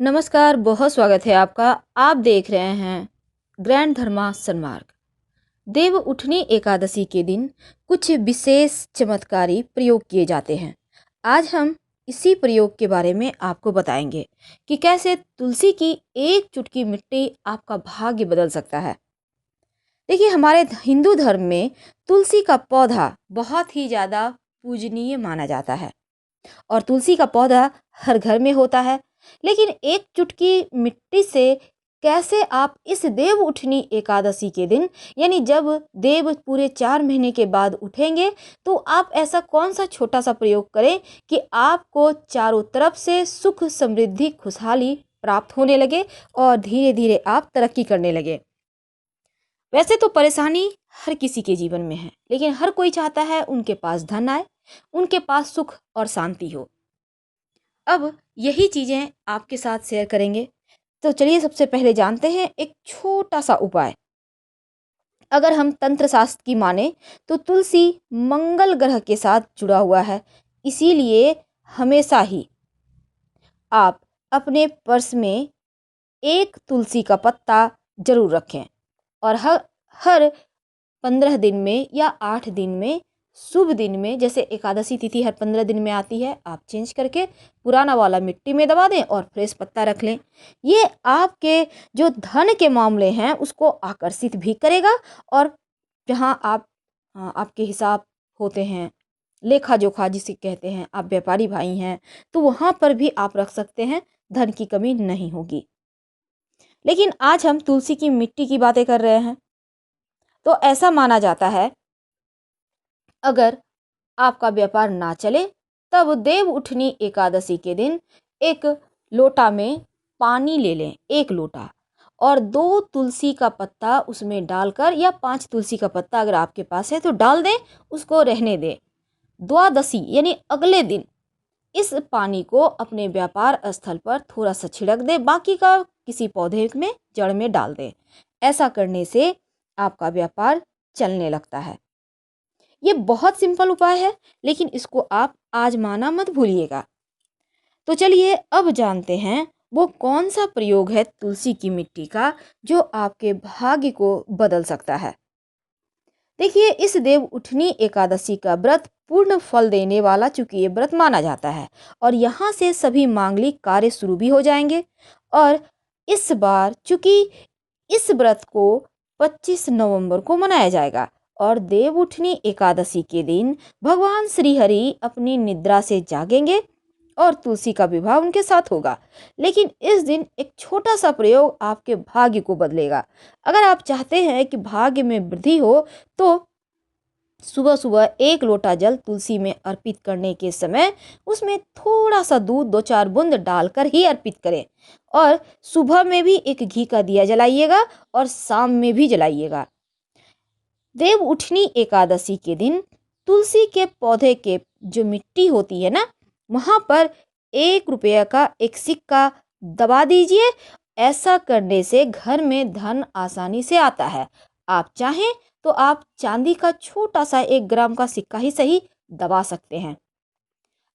नमस्कार, बहुत स्वागत है आपका। आप देख रहे हैं ग्रैंड धर्मा सन्मार्ग। देव उठनी एकादशी के दिन कुछ विशेष चमत्कारी प्रयोग किए जाते हैं। आज हम इसी प्रयोग के बारे में आपको बताएंगे कि कैसे तुलसी की एक चुटकी मिट्टी आपका भाग्य बदल सकता है। देखिए, हमारे हिंदू धर्म में तुलसी का पौधा बहुत ही ज़्यादा पूजनीय माना जाता है और तुलसी का पौधा हर घर में होता है। लेकिन एक चुटकी मिट्टी से कैसे आप इस देव उठनी एकादशी के दिन, यानी जब देव पूरे 4 महीने के बाद उठेंगे, तो आप ऐसा कौन सा छोटा सा प्रयोग करें कि आपको चारों तरफ से सुख समृद्धि खुशहाली प्राप्त होने लगे और धीरे धीरे आप तरक्की करने लगे। वैसे तो परेशानी हर किसी के जीवन में है, लेकिन हर कोई चाहता है उनके पास धन आए, उनके पास सुख और शांति हो। अब यही चीज़ें आपके साथ शेयर करेंगे। तो चलिए, सबसे पहले जानते हैं एक छोटा सा उपाय। अगर हम तंत्र शास्त्र की माने तो तुलसी मंगल ग्रह के साथ जुड़ा हुआ है। इसीलिए हमेशा ही आप अपने पर्स में एक तुलसी का पत्ता जरूर रखें और हर हर 15 दिन में या 8 दिन में, शुभ दिन में, जैसे एकादशी तिथि हर 15 दिन में आती है, आप चेंज करके पुराना वाला मिट्टी में दबा दें और फ्रेश पत्ता रख लें। ये आपके जो धन के मामले हैं उसको आकर्षित भी करेगा। और जहाँ आप आपके हिसाब होते हैं, लेखा जोखा जिसे कहते हैं, आप व्यापारी भाई हैं, तो वहाँ पर भी आप रख सकते हैं, धन की कमी नहीं होगी। लेकिन आज हम तुलसी की मिट्टी की बातें कर रहे हैं। तो ऐसा माना जाता है, अगर आपका व्यापार ना चले तब देव उठनी एकादशी के दिन एक लोटा में पानी ले लें, एक लोटा, और 2 तुलसी का पत्ता उसमें डालकर, या 5 तुलसी का पत्ता अगर आपके पास है तो डाल दें, उसको रहने दें। द्वादशी यानी अगले दिन इस पानी को अपने व्यापार स्थल पर थोड़ा सा छिड़क दें, बाकी का किसी पौधे में जड़ में डाल दें। ऐसा करने से आपका व्यापार चलने लगता है। ये बहुत सिंपल उपाय है, लेकिन इसको आप आजमाना मत भूलिएगा। तो चलिए, अब जानते हैं वो कौन सा प्रयोग है तुलसी की मिट्टी का जो आपके भाग्य को बदल सकता है। देखिए, इस देव उठनी एकादशी का व्रत पूर्ण फल देने वाला, चूंकि ये व्रत माना जाता है, और यहाँ से सभी मांगलिक कार्य शुरू भी हो जाएंगे। और इस बार चूंकि इस व्रत को 25 नवंबर को मनाया जाएगा और देव उठनी एकादशी के दिन भगवान श्री हरि अपनी निद्रा से जागेंगे और तुलसी का विवाह उनके साथ होगा। लेकिन इस दिन एक छोटा सा प्रयोग आपके भाग्य को बदलेगा। अगर आप चाहते हैं कि भाग्य में वृद्धि हो, तो सुबह सुबह एक लोटा जल तुलसी में अर्पित करने के समय उसमें थोड़ा सा दूध 2-4 बूंद डालकर ही अर्पित करें। और सुबह में भी एक घी का दिया जलाइएगा और शाम में भी जलाइएगा। देव उठनी एकादशी के दिन तुलसी के पौधे के जो मिट्टी होती है ना, वहां पर 1 रुपये का एक सिक्का दबा दीजिए। ऐसा करने से घर में धन आसानी से आता है। आप चाहें तो आप चांदी का छोटा सा 1 ग्राम का सिक्का ही सही दबा सकते हैं।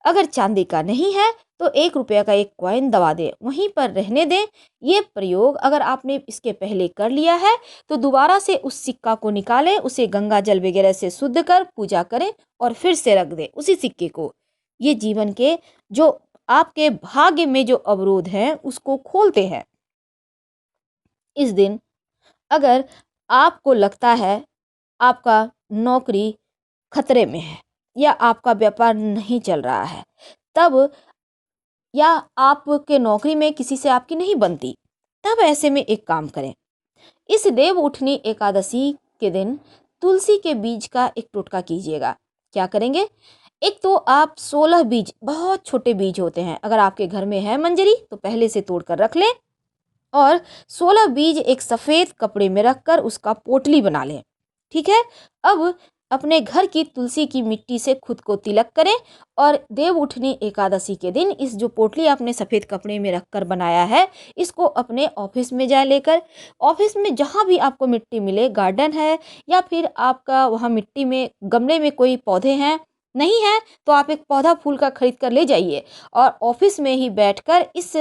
अगर चांदी का नहीं है तो 1 रुपये का एक कॉइन दबा दें, वहीं पर रहने दें। ये प्रयोग अगर आपने इसके पहले कर लिया है तो दोबारा से उस सिक्का को निकालें, उसे गंगा जल वगैरह से शुद्ध कर पूजा करें और फिर से रख दें उसी सिक्के को। ये जीवन के जो आपके भाग्य में जो अवरोध हैं उसको खोलते हैं। इस दिन अगर आपको लगता है आपका नौकरी खतरे में है या आपका व्यापार नहीं चल रहा है, तब, या आपके नौकरी में किसी से आपकी नहीं बनती, तब ऐसे में एक काम करें। इस देव उठनी एकादशी के दिन तुलसी के बीज का एक टोटका कीजिएगा। क्या करेंगे? एक तो आप 16 बीज, बहुत छोटे बीज होते हैं, अगर आपके घर में है मंजरी तो पहले से तोड़ कर रख लें, और 16 बीज एक सफ़ेद कपड़े में रखकर उसका पोटली बना लें। ठीक है। अब अपने घर की तुलसी की मिट्टी से खुद को तिलक करें और देव उठनी एकादशी के दिन इस जो पोटली आपने सफ़ेद कपड़े में रखकर बनाया है, इसको अपने ऑफिस में जाए लेकर। ऑफिस में जहाँ भी आपको मिट्टी मिले, गार्डन है या फिर आपका वहाँ मिट्टी में गमले में कोई पौधे हैं, नहीं है तो आप एक पौधा फूल का खरीद कर ले जाइए और ऑफिस में ही बैठकर इस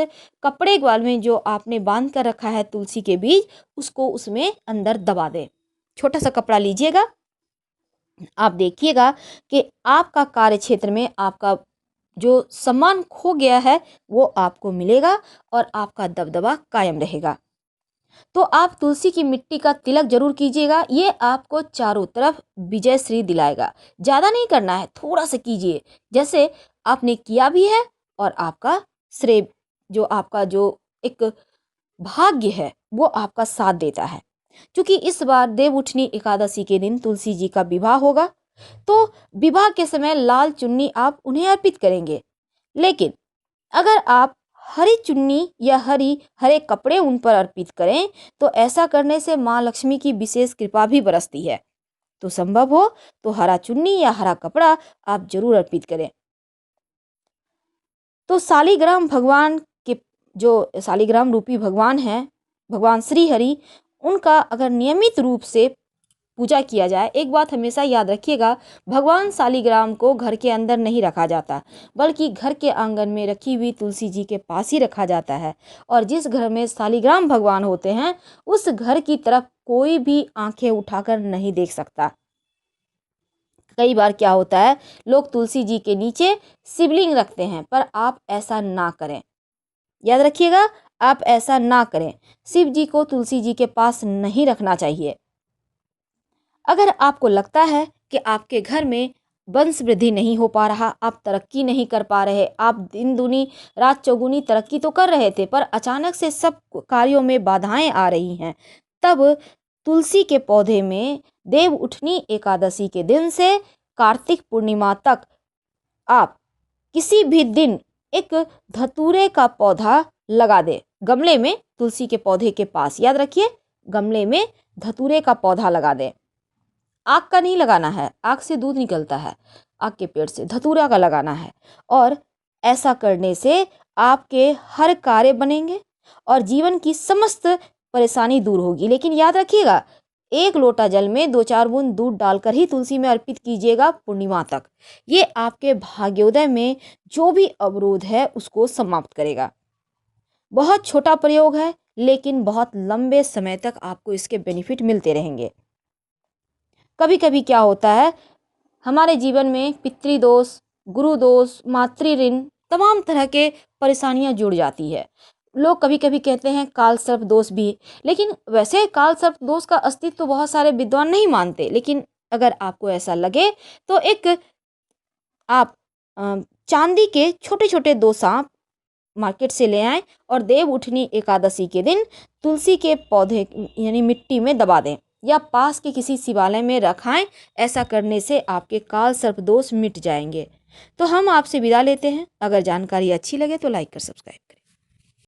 कपड़े ग्वाल में जो आपने बांध कर रखा है तुलसी के बीज, उसको उसमें अंदर दबा दें। छोटा सा कपड़ा लीजिएगा, आप देखिएगा कि आपका कार्य क्षेत्र में आपका जो सम्मान खो गया है वो आपको मिलेगा और आपका दबदबा कायम रहेगा। तो आप तुलसी की मिट्टी का तिलक जरूर कीजिएगा, ये आपको चारों तरफ विजय श्री दिलाएगा। ज़्यादा नहीं करना है, थोड़ा सा कीजिए, जैसे आपने किया भी है और आपका श्रेय जो आपका जो एक भाग्य है वो आपका साथ देता है। क्योंकि इस बार देवउठनी एकादशी के दिन तुलसी जी का विवाह होगा, तो विवाह के समय लाल चुन्नी आप उन्हें अर्पित करेंगे। लेकिन अगर आप हरी चुन्नी या हरे कपड़े उन पर अर्पित करें तो ऐसा करने से माँ लक्ष्मी की विशेष कृपा भी बरसती है। तो संभव हो तो हरा चुन्नी या हरा कपड़ा आप जरूर अर्पित करें। तो शालिग्राम भगवान के जो शालिग्राम रूपी भगवान हैं, भगवान श्री हरि, उनका अगर नियमित रूप से पूजा किया जाए, एक बात हमेशा याद रखिएगा, भगवान शालिग्राम को घर के अंदर नहीं रखा जाता, बल्कि घर के आंगन में रखी हुई तुलसी जी के पास ही रखा जाता है। और जिस घर में शालिग्राम भगवान होते हैं उस घर की तरफ कोई भी आंखें उठाकर नहीं देख सकता। कई बार क्या होता है, लोग तुलसी जी के नीचे शिवलिंग रखते हैं, पर आप ऐसा ना करें। याद रखिएगा, आप ऐसा ना करें। शिव जी को तुलसी जी के पास नहीं रखना चाहिए। अगर आपको लगता है कि आपके घर में वंश वृद्धि नहीं हो पा रहा, आप तरक्की नहीं कर पा रहे, आप दिन दूनी रात चौगुनी तरक्की तो कर रहे थे पर अचानक से सब कार्यों में बाधाएं आ रही हैं, तब तुलसी के पौधे में देव उठनी एकादशी के दिन से कार्तिक पूर्णिमा तक आप किसी भी दिन एक धतूरे का पौधा लगा दे गमले में, तुलसी के पौधे के पास। याद रखिए, गमले में धतूरे का पौधा लगा दे। आग का नहीं लगाना है, आग से दूध निकलता है, आग के पेड़ से धतूरा का लगाना है। और ऐसा करने से आपके हर कार्य बनेंगे और जीवन की समस्त परेशानी दूर होगी। लेकिन याद रखिएगा, एक लोटा जल में 2-4 बूंद दूध डालकर ही तुलसी में अर्पित कीजिएगा पूर्णिमा तक। ये आपके भाग्योदय में जो भी अवरोध है उसको समाप्त करेगा। बहुत छोटा प्रयोग है लेकिन बहुत लंबे समय तक आपको इसके बेनिफिट मिलते रहेंगे। कभी कभी क्या होता है, हमारे जीवन में पितृदोष, गुरु दोष, मातृ ऋण, तमाम तरह के परेशानियां जुड़ जाती है। लोग कभी कभी कहते हैं काल सर्प दोष भी, लेकिन वैसे काल सर्प दोष का अस्तित्व तो बहुत सारे विद्वान नहीं मानते। लेकिन अगर आपको ऐसा लगे तो एक आप चांदी के छोटे छोटे 2 सांप मार्केट से ले आएं और देव उठनी एकादशी के दिन तुलसी के पौधे यानी मिट्टी में दबा दें या पास के किसी शिवालय में रखाएं। ऐसा करने से आपके काल सर्प दोष मिट जाएंगे। तो हम आपसे विदा लेते हैं। अगर जानकारी अच्छी लगे तो लाइक कर सब्सक्राइब करें।